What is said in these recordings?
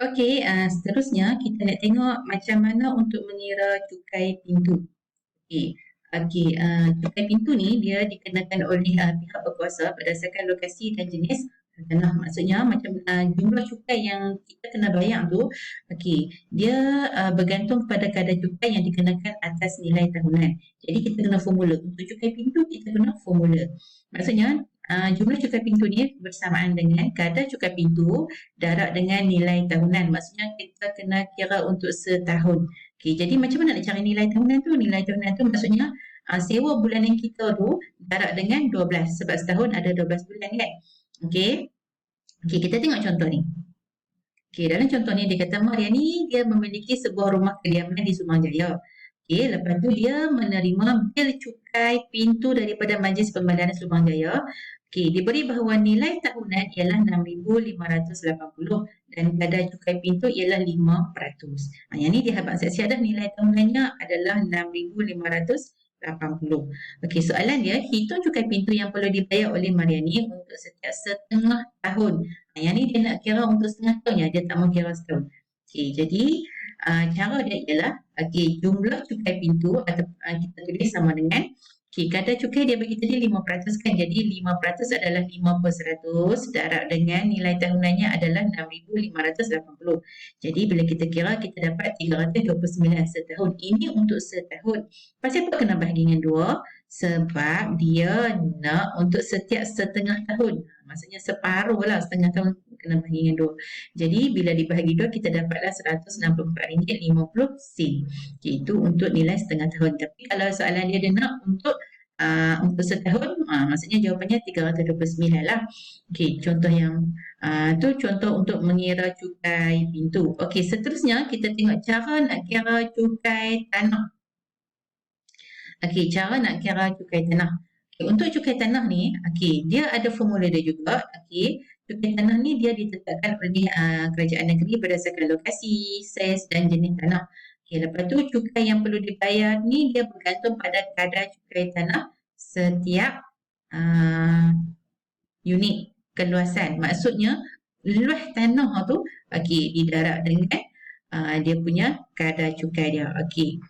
Okey, seterusnya kita nak tengok macam mana untuk mengira cukai pintu. Okey. Okey, cukai pintu ni dia dikenakan oleh pihak berkuasa berdasarkan lokasi dan jenis tanah. Maksudnya macam jumlah cukai yang kita kena bayar tu, okey, dia bergantung kepada kadar cukai yang dikenakan atas nilai tahunan. Jadi kita kena formula. Untuk cukai pintu kita guna formula. Maksudnya jumlah cukai pintu ni bersamaan dengan kadar cukai pintu darab dengan nilai tahunan. Maksudnya kita kena kira untuk setahun. Okey, jadi macam mana nak cari nilai tahunan tu? Nilai tahunan tu maksudnya sewa bulanan kita tu darab dengan 12 sebab setahun ada 12 bulan kan. Okey. Okey, kita tengok contoh ni. Okey, dalam contoh ni dia kata Maria ni dia memiliki sebuah rumah kediaman di Sumangjaya. Okey, lepas tu dia menerima bil cukai pintu daripada Majlis Pembandaran Sumangjaya. Okey, diberi bahawa nilai tahunan ialah 6,580 dan kadar cukai pintu ialah 5%. Yang ni dia abang siap-siap dah nilai tahunannya adalah 6,580. Okey, soalan dia hitung cukai pintu yang perlu dibayar oleh Maria ni untuk setiap setengah tahun. Yang ni dia nak kira untuk setengah tahun ya, dia tak mau kira setahun. Okey, jadi cara dia ialah jumlah cukai pintu atau kita tulis sama dengan kadar cukai dia bagi tadi 5% kan. Jadi 5% adalah 5/100 darab dengan nilai tahunannya adalah 6,580. Jadi bila kita kira kita dapat 329 setahun. Ini untuk setahun. Pasal apa kena bahagi dengan 2? Sebab dia nak untuk setiap setengah tahun. Maksudnya separuh lah setengah tahun kena bahagi dengan 2. Jadi bila dibahagi 2 kita dapatlah RM164.50. Itu untuk nilai setengah tahun. Tapi kalau soalan dia nak untuk setahun, maksudnya jawapannya 329 lah. Okey, contoh yang tu contoh untuk mengira cukai pintu. Okey, seterusnya kita tengok cara nak kira cukai tanah. Okey, cara nak kira cukai tanah. Okay, untuk cukai tanah ni, okey, dia ada formula dia juga. Okey, cukai tanah ni dia ditetapkan oleh kerajaan negeri berdasarkan lokasi, saiz dan jenis tanah. Okay, lepas tu cukai yang perlu dibayar ni dia bergantung pada kadar cukai tanah setiap unit keluasan. Maksudnya luas tanah tu didarab dengan dia punya kadar cukai dia. Okey,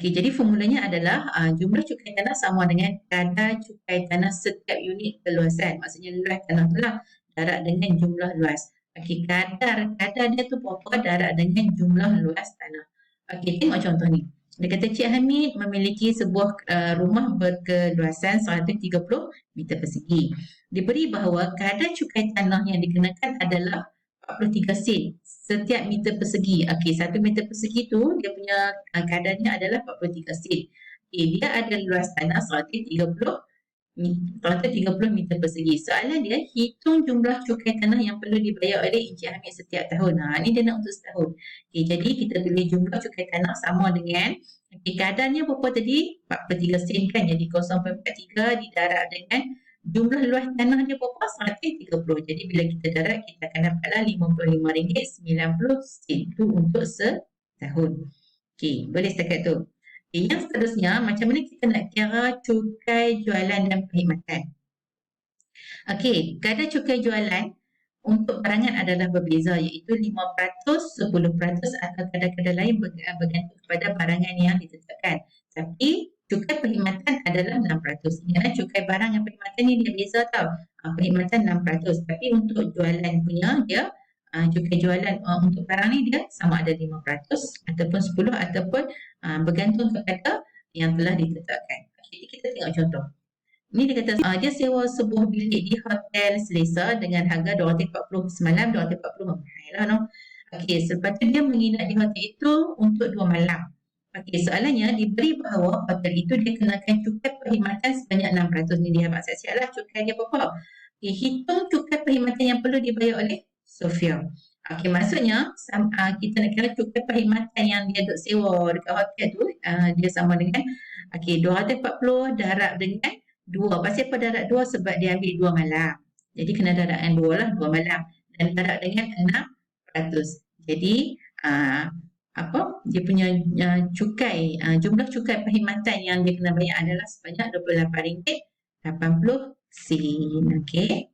jadi formulanya adalah jumlah cukai tanah sama dengan kadar cukai tanah setiap unit keluasan. Maksudnya luas tanah tu lah darab dengan jumlah luas. Okey, kadar dia tu berapa darab dengan jumlah luas tanah. Okey, tengok contoh ni. Dia kata Cik Hamid memiliki sebuah rumah berkeluasan 130 meter persegi. Diberi bahawa kadar cukai tanah yang dikenakan adalah 43 sen setiap meter persegi. Okey, 1 meter persegi tu dia punya kadarnya adalah 43 sen. Okey, dia ada luas tanah 130 meter persegi. Soalan dia, hitung jumlah cukai tanah yang perlu dibayar oleh Encik Hamid setiap tahun. Ni dia nak untuk setahun. Okay, jadi kita tulis jumlah cukai tanah sama dengan kadarnya berapa tadi? 43 sen kan. Jadi 0.43 didarab dengan jumlah luas tanah dia berapa? 130. Jadi bila kita darab kita akan dapatlah RM55.90. Itu untuk setahun. Okay, boleh setakat tu. Yang seterusnya, macam mana kita nak kira cukai jualan dan perkhidmatan. Okey, kadar cukai jualan untuk barangan adalah berbeza iaitu 5%, 10% atau kadar-kadar lain bergantung kepada barangan yang ditetapkan. Tapi cukai perkhidmatan adalah 6%. Ingatlah cukai barang dan perkhidmatan ni dia beza tau. Perkhidmatan 6%. Tapi untuk jualan punya dia cukai jualan untuk barang ni dia sama ada 5% ataupun 10% ataupun bergantung kepada yang telah ditetapkan. Jadi kita tengok contoh. Ni dia kata dia sewa sebuah bilik di Hotel Selesa dengan harga 240 semalam, 240 mahal lah no. Okey, selepas tu dia menginap di hotel itu untuk 2 malam. Okey, soalannya diberi bahawa hotel itu dia kenakan cukai perkhidmatan sebanyak 6%. Ni dia abang siap-siap lah cukai dia berapa. Okey, hitung cukai perkhidmatan yang perlu dibayar oleh Sofia. Okey, maksudnya kita nak kira cukai perkhidmatan yang dia duk sewa dekat hotel tu dia sama dengan 240 darab dengan 2. Pasal apa darab 2? Sebab dia ambil 2 malam. Jadi kena darab dengan 2 lah, 2 malam. Dan darab dengan 6%. Jadi dia punya cukai jumlah cukai perkhidmatan yang dia kena bayar adalah sebanyak RM28.80. Okey.